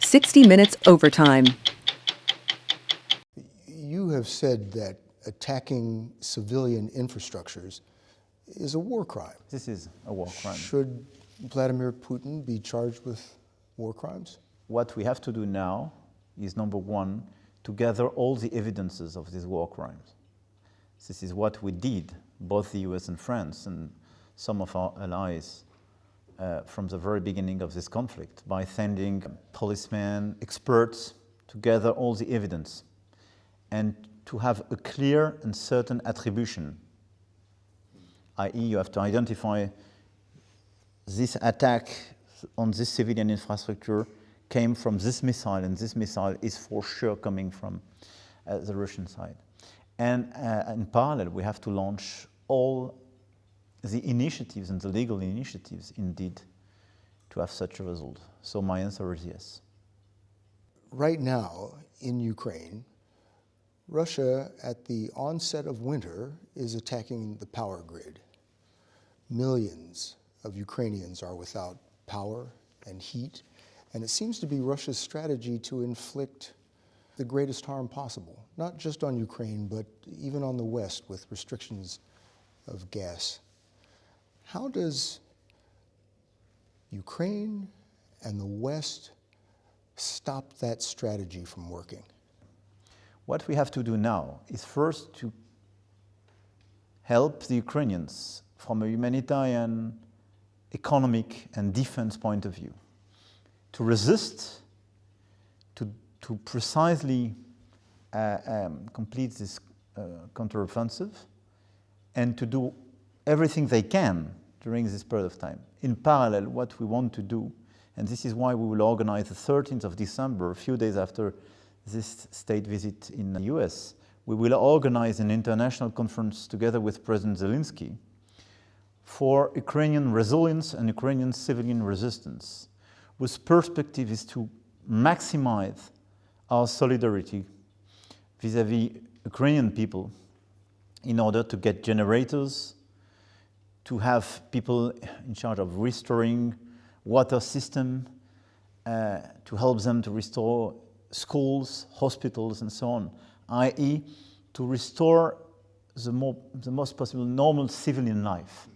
60 Minutes Overtime. You have said that attacking civilian infrastructures is a war crime. This is a war crime. Should Vladimir Putin be charged with war crimes? What we have to do now is, number one, to gather all the evidences of these war crimes. This is what we did, both the US and France and some of our allies, from the very beginning of this conflict, by sending policemen, experts, to gather all the evidence and to have a clear and certain attribution, i.e. you have to identify this attack on this civilian infrastructure came from this missile, and this missile is for sure coming from the Russian side. And in parallel, we have to launch all the initiatives and the legal initiatives, indeed, to have such a result. So my answer is yes. Right now, in Ukraine, Russia, at the onset of winter, is attacking the power grid. Millions of Ukrainians are without power and heat, and it seems to be Russia's strategy to inflict the greatest harm possible, not just on Ukraine, but even on the West with restrictions of gas. How does Ukraine and the West stop that strategy from working? What we have to do now is first to help the Ukrainians from a humanitarian, economic, and defense point of view to resist, to precisely complete this counteroffensive, and to do everything they can during this period of time. In parallel, what we want to do, and this is why we will organize the 13th of December, a few days after this state visit in the US, we will organize an international conference together with President Zelensky for Ukrainian resilience and Ukrainian civilian resistance, whose perspective is to maximize our solidarity vis-à-vis Ukrainian people in order to get generators, to have people in charge of restoring water system, to help them to restore schools, hospitals, and so on, i.e. to restore the most possible normal civilian life.